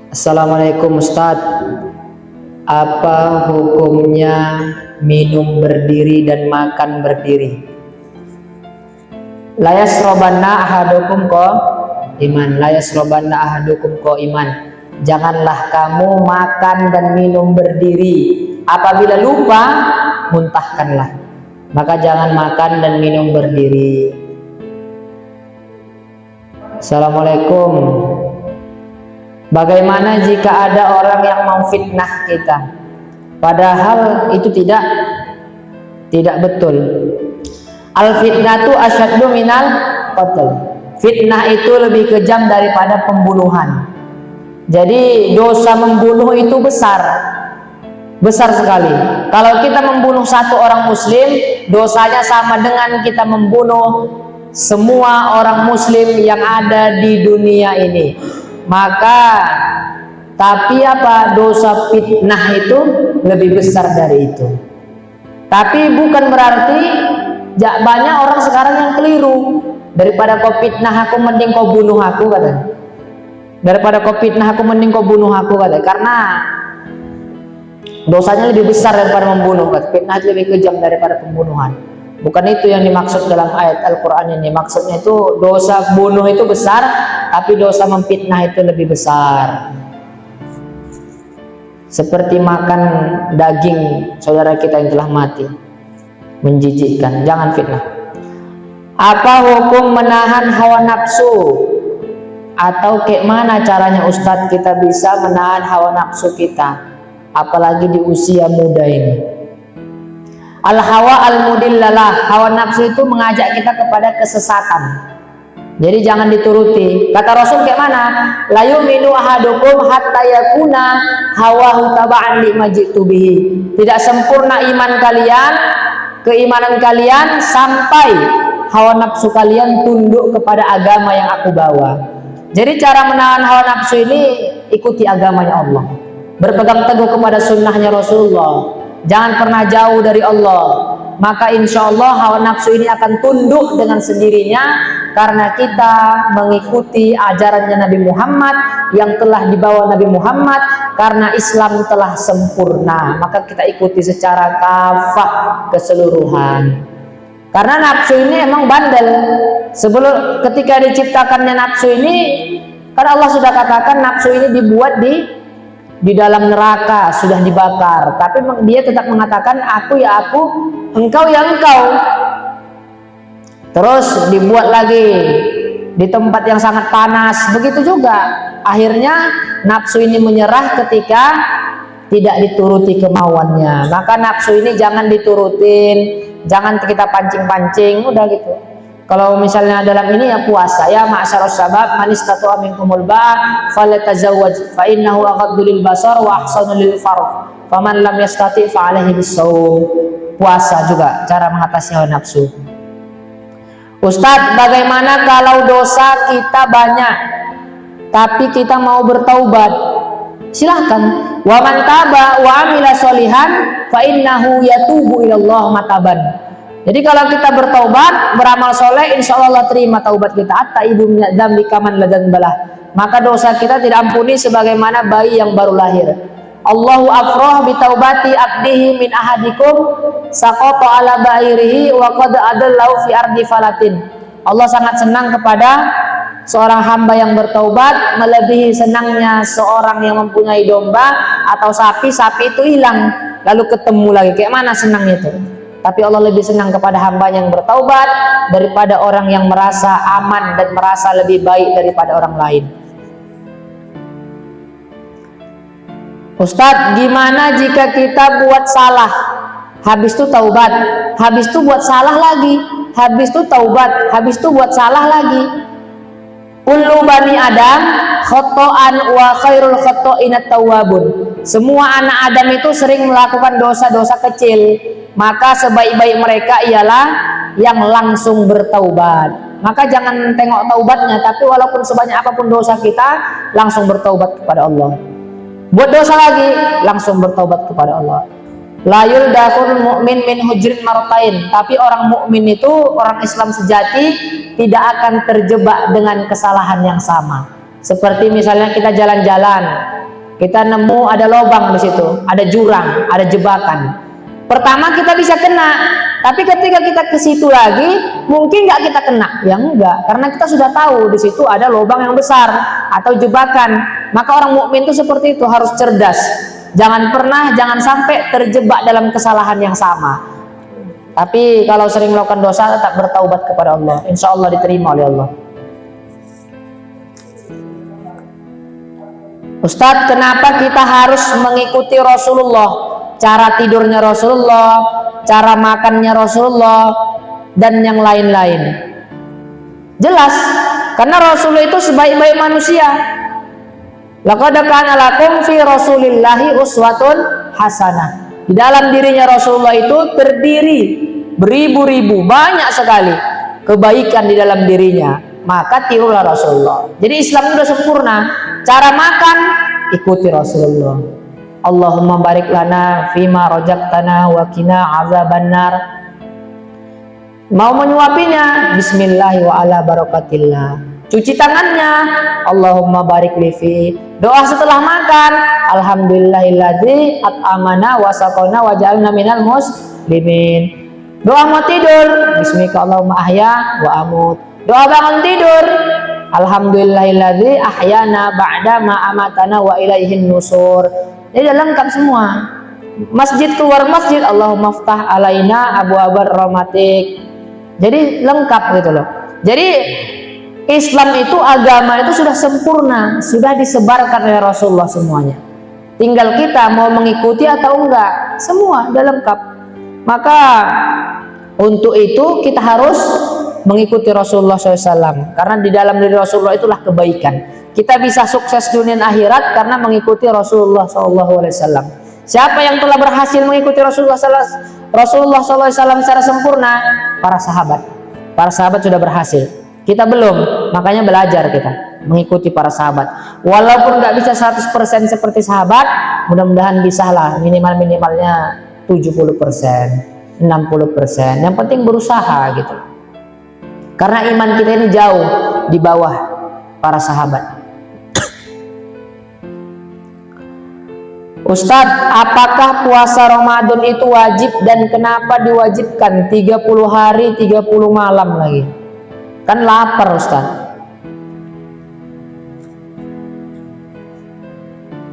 Assalamualaikum Ustadz, apa hukumnya minum berdiri dan makan berdiri? La yasrobanna ahadukum ko iman, la yasrobanna ahadukum ko iman. Janganlah kamu makan dan minum berdiri. Apabila lupa, muntahkanlah. Maka jangan makan dan minum berdiri. Assalamualaikum. Bagaimana jika ada orang yang memfitnah kita, padahal itu tidak betul. Al-fitnatu asyaddu minal qatl. Fitnah itu lebih kejam daripada pembunuhan. Jadi dosa membunuh itu besar sekali. Kalau kita membunuh satu orang muslim, dosanya sama dengan kita membunuh semua orang muslim yang ada di dunia ini. Maka tapi dosa fitnah itu lebih besar dari itu. Tapi bukan berarti banyak orang sekarang yang keliru. Daripada kau fitnah aku mending kau bunuh aku, katanya. Daripada kau fitnah aku mending kau bunuh aku, katanya. Karena dosanya lebih besar daripada membunuh, katanya. Fitnah itu lebih kejam daripada pembunuhan. Bukan itu yang dimaksud dalam ayat Al-Quran ini. Maksudnya itu dosa bunuh itu besar, tapi dosa memfitnah itu lebih besar. Seperti makan daging saudara kita yang telah mati, menjijikkan. Jangan fitnah. Apa hukum menahan hawa nafsu? Atau kayak mana caranya Ustadz kita bisa menahan hawa nafsu kita, apalagi di usia muda ini? Al-hawa al-mudillalah, hawa nafsu itu mengajak kita kepada kesesatan. Jadi jangan dituruti. Kata Rasul kayak mana? La yu'minu ahadukum hatta yakuna hawahu taba'an lima ji'tu bihi. Tidak sempurna iman kalian, keimanan kalian sampai hawa nafsu kalian tunduk kepada agama yang aku bawa. Jadi cara menahan hawa nafsu ini ikuti agamanya Allah. Berpegang teguh kepada sunnahnya Rasulullah. Jangan pernah jauh dari Allah. Maka insya Allah hawa nafsu ini akan tunduk dengan sendirinya, karena kita mengikuti ajarannya Nabi Muhammad yang telah dibawa Nabi Muhammad. Karena Islam telah sempurna, maka kita ikuti secara kafah keseluruhan. Karena nafsu ini emang bandel. Sebelum ketika diciptakannya nafsu ini, kan Allah sudah katakan nafsu ini dibuat di dalam neraka, sudah dibakar. Tapi dia tetap mengatakan aku ya aku, engkau ya engkau. Terus dibuat lagi di tempat yang sangat panas. Begitu juga akhirnya nafsu ini menyerah ketika tidak dituruti kemauannya. Maka nafsu ini jangan diturutin, jangan kita pancing-pancing, udah gitu. Kalau misalnya dalam ini ya puasa, ya ma'syarus syabab man istata'a minkumul ba'a falyatazawwaj fa innahu aghaddu lil basar wa ahsanu lil farj faman lam yastati' fa 'alaihi bis-shaum. Puasa juga cara mengatasi hawa nafsu. Ustadz, bagaimana kalau dosa kita banyak tapi kita mau bertaubat? Silahkan. Wa man taba wa amila sholihan fa innahu yatubu ilallah mataban. Jadi kalau kita bertaubat, beramal soleh, insya Allah terima taubat kita. At-taibu minadz dzambi kaman la dzambalah. Maka dosa kita tidak ampuni sebagaimana bayi yang baru lahir. Allahu afrah bi taubati abdihi min ahadikum saqata ala ba'irihi wa qad adallahu fi ardi falatin. Allah sangat senang kepada seorang hamba yang bertaubat, melebihi senangnya seorang yang mempunyai domba atau sapi itu hilang lalu ketemu lagi. Kayak mana senangnya itu? Tapi Allah lebih senang kepada hamba yang bertaubat daripada orang yang merasa aman dan merasa lebih baik daripada orang lain. Ustadz, gimana jika kita buat salah, habis itu taubat, habis itu buat salah lagi, habis itu taubat, habis itu buat salah lagi? Kullu bani Adam khoto'an wa khairul khoto'inat tawwabun. Semua anak Adam itu sering melakukan dosa-dosa kecil, maka sebaik-baik mereka ialah yang langsung bertaubat. Maka jangan tengok taubatnya, tapi walaupun sebanyak apapun dosa kita, langsung bertaubat kepada Allah. Buat dosa lagi, langsung bertaubat kepada Allah. La yuldakul mu'min min hujrin martain. Tapi orang mukmin itu, orang Islam sejati, tidak akan terjebak dengan kesalahan yang sama. Seperti misalnya kita jalan-jalan, kita nemu ada lubang di situ, ada jurang, ada jebakan. Pertama kita bisa kena, tapi ketika kita ke situ lagi, mungkin nggak kita kena. Ya enggak, karena kita sudah tahu di situ ada lubang yang besar atau jebakan. Maka orang mukmin itu seperti itu, harus cerdas. Jangan sampai terjebak dalam kesalahan yang sama. Tapi kalau sering melakukan dosa, tetap bertaubat kepada Allah. Insya Allah diterima oleh Allah. Ustadz, kenapa kita harus mengikuti Rasulullah? Cara tidurnya Rasulullah, cara makannya Rasulullah, dan yang lain-lain. Jelas, karena Rasulullah itu sebaik-baik manusia. Laqad kana lakum fi Rasulillahi uswatun hasanah. Di dalam dirinya Rasulullah itu terdiri beribu-ribu, banyak sekali kebaikan di dalam dirinya. Maka tirulah Rasulullah. Jadi Islam sudah sempurna. Cara makan, ikuti Rasulullah. Allahumma barik lana fima rojaqtana wa qina azabannar. Mau menyuapinya, bismillah wa ala barakatillah. Cuci tangannya, Allahumma barik li fi. Doa setelah makan, alhamdulillahilladzi at'amana wa saqana wa ja'alna minal muslimin. Doa mau tidur, bismika Allahumma ahya wa amut. Doa bangun tidur, alhamdulillahilladzi ahyana ba'da ma amatana wa ilaihin nusur. Ini udah lengkap semua. Masjid, keluar masjid, Allahumma ftah alaina abwabar rahmatik. Jadi lengkap gitu loh. Jadi Islam itu, agama itu sudah sempurna, sudah disebarkan oleh Rasulullah semuanya. Tinggal kita mau mengikuti atau enggak, semua udah lengkap. Maka untuk itu kita harus mengikuti Rasulullah SAW, karena di dalam diri Rasulullah itulah kebaikan. Kita bisa sukses dunia dan akhirat karena mengikuti Rasulullah SAW. Siapa yang telah berhasil mengikuti Rasulullah SAW secara sempurna? Para sahabat. Para sahabat sudah berhasil. Kita belum, makanya belajar kita mengikuti para sahabat. Walaupun nggak bisa 100% seperti sahabat, mudah-mudahan bisalah minimalnya 70%, 60%. Yang penting berusaha gitu. Karena iman kita ini jauh di bawah para sahabat. Ustadz, apakah puasa Ramadan itu wajib dan kenapa diwajibkan 30 hari 30 malam lagi? Kan lapar Ustadz.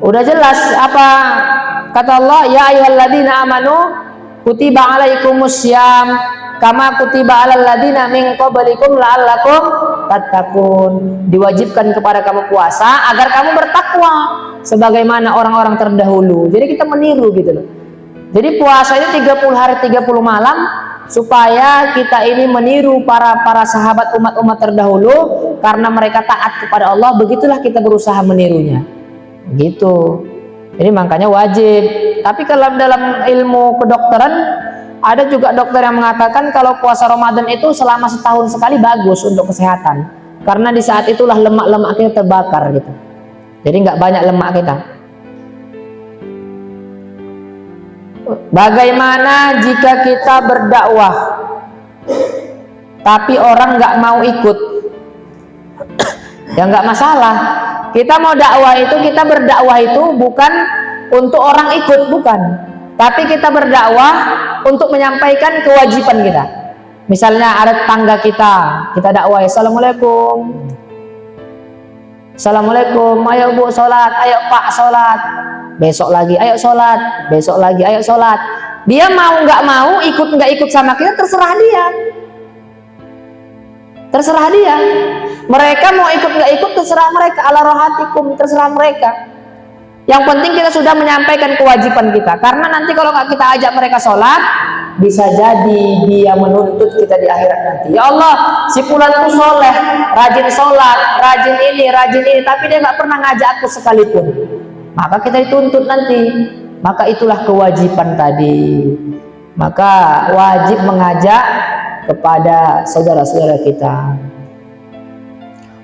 Udah jelas apa kata Allah, ya ayyuhalladzina amanu kutiba alaikumus syiyam kama kutiba alal ladzina min qablikum la'allakum tattaqun. Diwajibkan kepada kamu puasa agar kamu bertakwa sebagaimana orang-orang terdahulu. Jadi kita meniru gitu loh. Jadi puasanya 30 hari 30 malam supaya kita ini meniru para sahabat umat-umat terdahulu, karena mereka taat kepada Allah, begitulah kita berusaha menirunya. Gitu. Jadi makanya wajib. Tapi kalau dalam ilmu kedokteran ada juga dokter yang mengatakan kalau puasa Ramadan itu selama setahun sekali bagus untuk kesehatan, karena di saat itulah lemak-lemak kita terbakar gitu. Jadi nggak banyak lemak kita. Bagaimana jika kita berdakwah tapi orang nggak mau ikut? Ya nggak masalah. Kita mau dakwah itu, kita berdakwah itu bukan untuk orang ikut, bukan. Tapi kita berdakwah untuk menyampaikan kewajiban kita. Misalnya ada tetangga kita dakwah, assalamualaikum, assalamualaikum, ayo bu sholat, ayo pak sholat, besok lagi ayo sholat, besok lagi ayo sholat. Dia mau nggak mau, ikut nggak ikut sama kita, terserah dia. Terserah dia. Mereka mau ikut nggak ikut, terserah mereka. Ala rohatikum, terserah mereka. Yang penting kita sudah menyampaikan kewajiban kita. Karena nanti kalau nggak kita ajak mereka sholat, bisa jadi dia menuntut kita di akhirat nanti. Ya Allah, si fulan itu soleh, rajin sholat, rajin ini, tapi dia nggak pernah ngajak aku sekalipun. Maka kita dituntut nanti. Maka itulah kewajiban tadi. Maka wajib mengajak kepada saudara-saudara kita.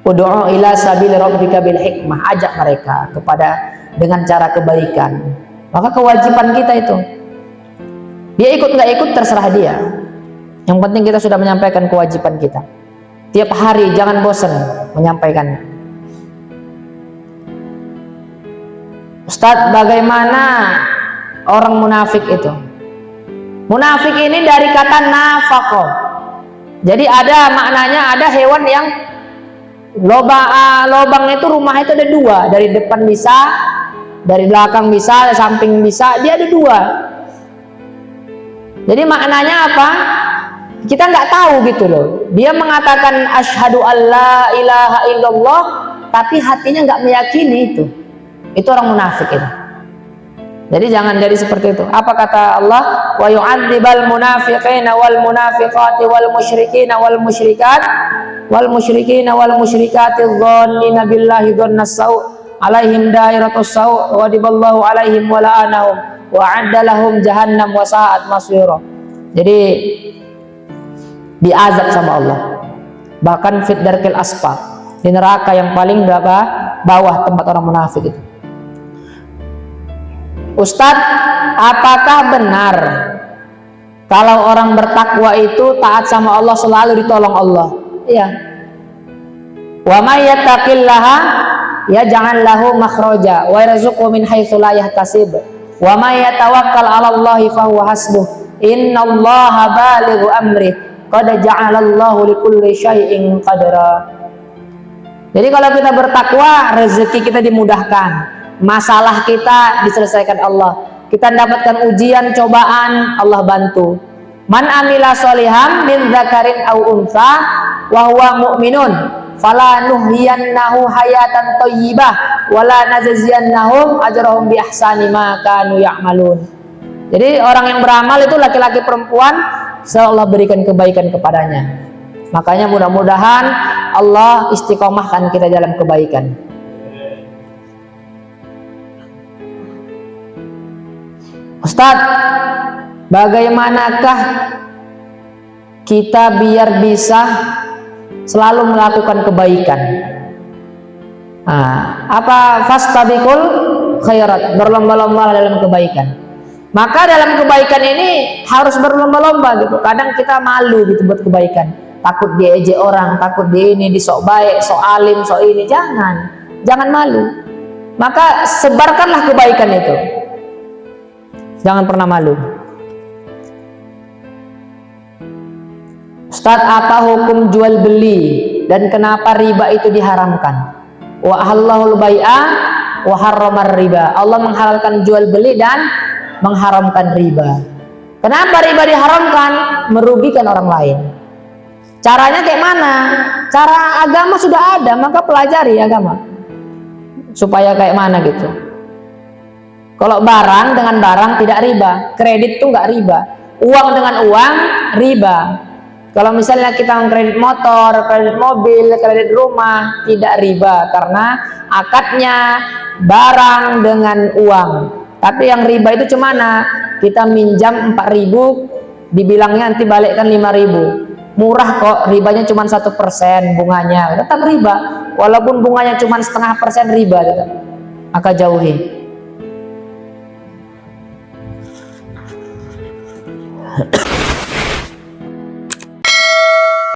Ud'u ila sabili rabbika bil hikmah, ajak mereka kepada dengan cara kebaikan. Maka kewajiban kita itu. Dia ikut nggak ikut terserah dia. Yang penting kita sudah menyampaikan kewajiban kita. Tiap hari jangan bosan menyampaikan. Ustadz, bagaimana orang munafik itu? Munafik ini dari kata nafaqo. Jadi ada maknanya, ada hewan yang lobang itu, rumah itu ada dua, dari depan bisa, dari belakang bisa, dari samping bisa, dia ada dua. Jadi maknanya apa? Kita nggak tahu gitu loh. Dia mengatakan asyhadu alla ilaha illallah, tapi hatinya nggak meyakini itu. Itu orang munafik itu. Jadi jangan jadi seperti itu. Apa kata Allah? Wa yu'adzibal munafiqina wal munafiqati wal musyrikina wal musyrikat wal musyrikina wal musyrikati dhannina billahi dhannas sau' alaihim dairatus sau' wa diballahu alaihim wa la'anahum wa 'adda lahum jahannam wa sa'at masira. Jadi diazab sama Allah. Bahkan fit darkil asfal, di neraka yang paling bawah tempat orang munafik itu. Ustadz, apakah benar kalau orang bertakwa itu taat sama Allah selalu ditolong Allah? Iya. Wa may yattaqillaha yaj'al lahu makhraja wa yarzuqhu min haitsu la yahtasib. Wa may yatawakkal 'ala Allahi fa huwa hasbuh. Innallaha balighu amri. Qad ja'alallahu likulli syai'in qadra. Jadi kalau kita bertakwa, rezeki kita dimudahkan. Masalah kita diselesaikan Allah. Kita mendapatkan ujian, cobaan, Allah bantu. Man amila sholihan min dzakarin aw untha wa huwa mu'minun fala nuhyiyannahu hayatan thayyibah wa la najziyannahum ajrahum bi ahsani ma kanu ya'malun. Jadi orang yang beramal itu laki-laki perempuan, Allah berikan kebaikan kepadanya. Makanya mudah-mudahan Allah istiqomahkan kita dalam kebaikan. Ustadz, bagaimanakah kita biar bisa selalu melakukan kebaikan? Apa fastabiqul khairat, berlomba-lomba dalam kebaikan. Maka dalam kebaikan ini harus berlomba-lomba gitu. Kadang kita malu gitu buat kebaikan, takut diejek orang, takut di ini, di sok baik, sok alim, sok ini. Jangan malu. Maka sebarkanlah kebaikan itu. Jangan pernah malu. Ustadz, apa hukum jual beli dan kenapa riba itu diharamkan? Wa ahallahul bai'a wa harramar riba. Allah menghalalkan jual beli dan mengharamkan riba. Kenapa riba diharamkan? Merugikan orang lain. Caranya kayak mana? Cara agama sudah ada, maka pelajari agama supaya kayak mana gitu. Kalau barang dengan barang tidak riba, kredit tuh nggak riba, uang dengan uang riba. Kalau misalnya kita kredit motor, kredit mobil, kredit rumah, tidak riba karena akadnya barang dengan uang. Tapi yang riba itu cemana? Kita minjam 4.000, dibilangnya nanti balikkan 5.000. Murah kok, ribanya cuma 1% bunganya, tetap riba. Walaupun bunganya cuma 0,5% riba, tetap. Maka jauhi.